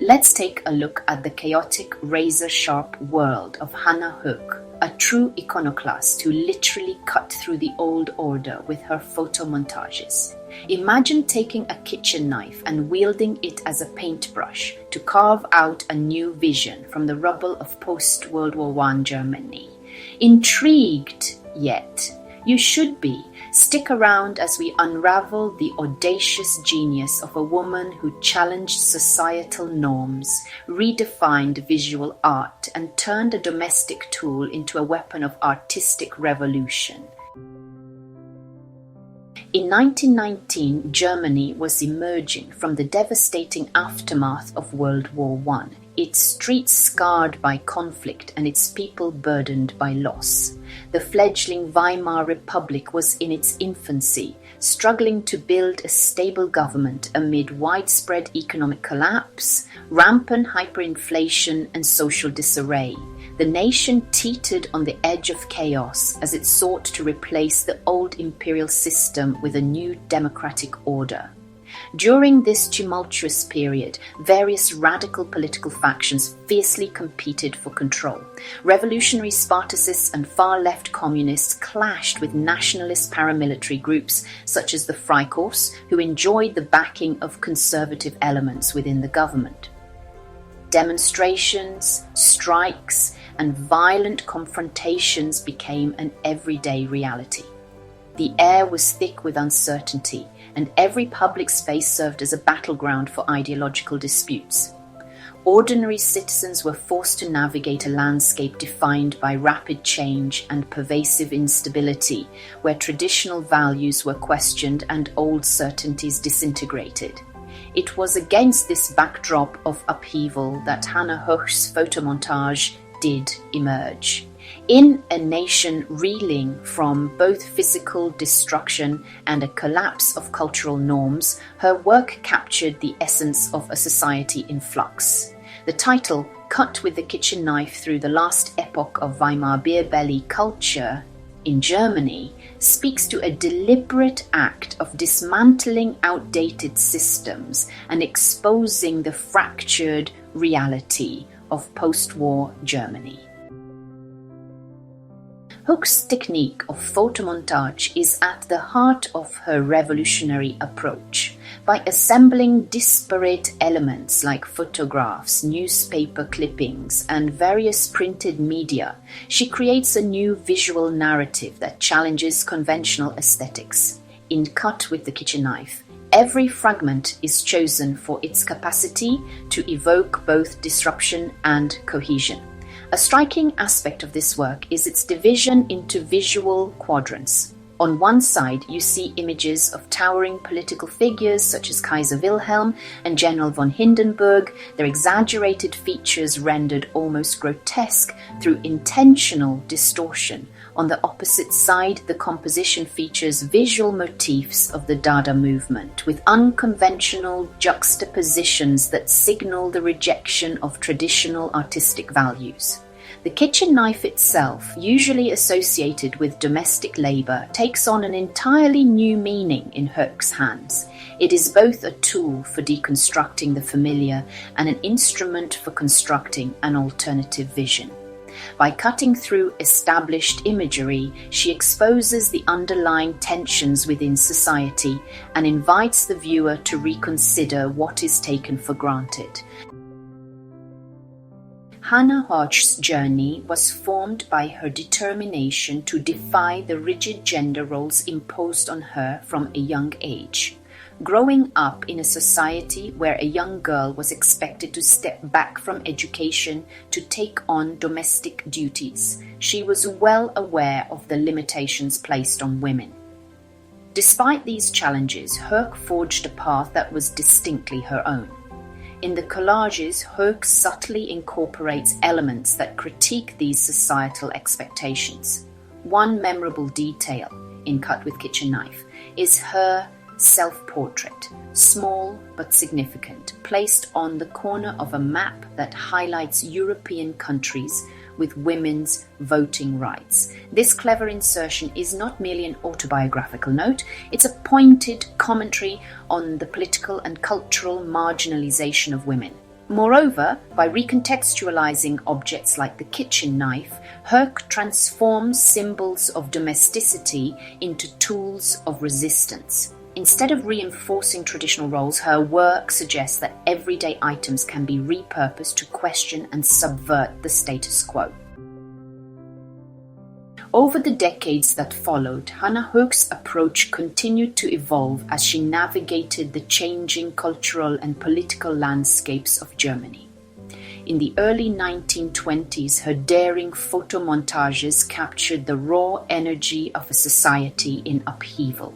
Let's take a look at the chaotic, razor-sharp world of Hannah Höch, a true iconoclast who literally cut through the old order with her photomontages. Imagine taking a kitchen knife and wielding it as a paintbrush to carve out a new vision from the rubble of post-World War I Germany. Intrigued yet? You should be. Stick around as we unravel the audacious genius of a woman who challenged societal norms, redefined visual art, and turned a domestic tool into a weapon of artistic revolution. In 1919, Germany was emerging from the devastating aftermath of World War I, its streets scarred by conflict and its people burdened by loss. The fledgling Weimar Republic was in its infancy, struggling to build a stable government amid widespread economic collapse, rampant hyperinflation, and social disarray. The nation teetered on the edge of chaos as it sought to replace the old imperial system with a new democratic order. During this tumultuous period, various radical political factions fiercely competed for control. Revolutionary Spartacists and far-left communists clashed with nationalist paramilitary groups such as the Freikorps, who enjoyed the backing of conservative elements within the government. Demonstrations, strikes, and violent confrontations became an everyday reality. The air was thick with uncertainty, and every public space served as a battleground for ideological disputes. Ordinary citizens were forced to navigate a landscape defined by rapid change and pervasive instability, where traditional values were questioned and old certainties disintegrated. It was against this backdrop of upheaval that Hannah Höch's photomontage did emerge. In a nation reeling from both physical destruction and a collapse of cultural norms, her work captured the essence of a society in flux. The title, Cut with the Kitchen Knife Through the Last Epoch of Weimar Beer Belly Culture in Germany, speaks to a deliberate act of dismantling outdated systems and exposing the fractured reality of post-war Germany. Höch's technique of photomontage is at the heart of her revolutionary approach. By assembling disparate elements like photographs, newspaper clippings, and various printed media, she creates a new visual narrative that challenges conventional aesthetics. In Cut with the Kitchen Knife, every fragment is chosen for its capacity to evoke both disruption and cohesion. A striking aspect of this work is its division into visual quadrants. On one side, you see images of towering political figures such as Kaiser Wilhelm and General von Hindenburg, their exaggerated features rendered almost grotesque through intentional distortion. On the opposite side, the composition features visual motifs of the Dada movement, with unconventional juxtapositions that signal the rejection of traditional artistic values. The kitchen knife itself, usually associated with domestic labor, takes on an entirely new meaning in Höch's hands. It is both a tool for deconstructing the familiar and an instrument for constructing an alternative vision. By cutting through established imagery, she exposes the underlying tensions within society and invites the viewer to reconsider what is taken for granted. Hannah Höch's journey was formed by her determination to defy the rigid gender roles imposed on her from a young age. Growing up in a society where a young girl was expected to step back from education to take on domestic duties, she was well aware of the limitations placed on women. Despite these challenges, Höch forged a path that was distinctly her own. In the collages, Höch subtly incorporates elements that critique these societal expectations. One memorable detail in Cut with Kitchen Knife is her self-portrait, small but significant, placed on the corner of a map that highlights European countries with women's voting rights. This clever insertion is not merely an autobiographical note, it's a pointed commentary on the political and cultural marginalization of women. Moreover, by recontextualizing objects like the kitchen knife, Höch transforms symbols of domesticity into tools of resistance. Instead of reinforcing traditional roles, her work suggests that everyday items can be repurposed to question and subvert the status quo. Over the decades that followed, Hannah Höch's approach continued to evolve as she navigated the changing cultural and political landscapes of Germany. In the early 1920s, her daring photomontages captured the raw energy of a society in upheaval.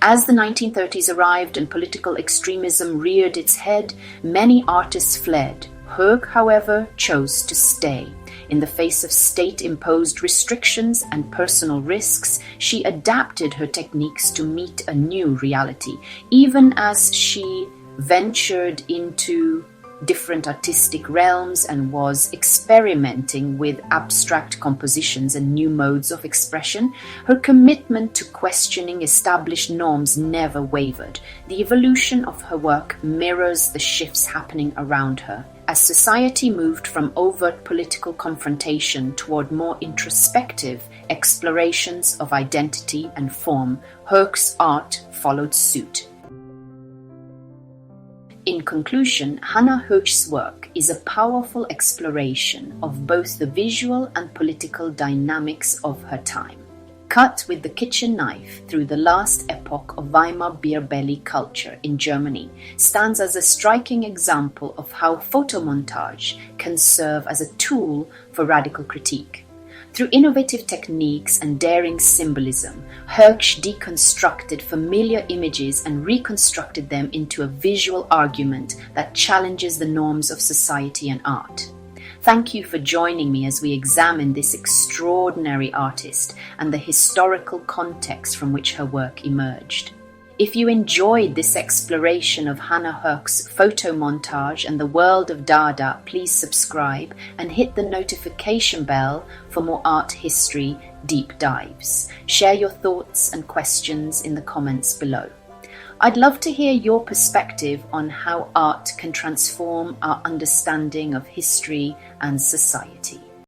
As the 1930s arrived and political extremism reared its head, many artists fled. Höch, however, chose to stay. In the face of state-imposed restrictions and personal risks, she adapted her techniques to meet a new reality, even as she ventured into different artistic realms and was experimenting with abstract compositions and new modes of expression. Her commitment to questioning established norms never wavered. The evolution of her work mirrors the shifts happening around her. As society moved from overt political confrontation toward more introspective explorations of identity and form, Höch's art followed suit. In conclusion, Hannah Höch's work is a powerful exploration of both the visual and political dynamics of her time. Cut with the kitchen knife through the last epoch of Weimar beer belly culture in Germany stands as a striking example of how photomontage can serve as a tool for radical critique. Through innovative techniques and daring symbolism, Höch deconstructed familiar images and reconstructed them into a visual argument that challenges the norms of society and art. Thank you for joining me as we examine this extraordinary artist and the historical context from which her work emerged. If you enjoyed this exploration of Hannah Höch's photomontage and the world of Dada, please subscribe and hit the notification bell for more art history deep dives. Share your thoughts and questions in the comments below. I'd love to hear your perspective on how art can transform our understanding of history and society.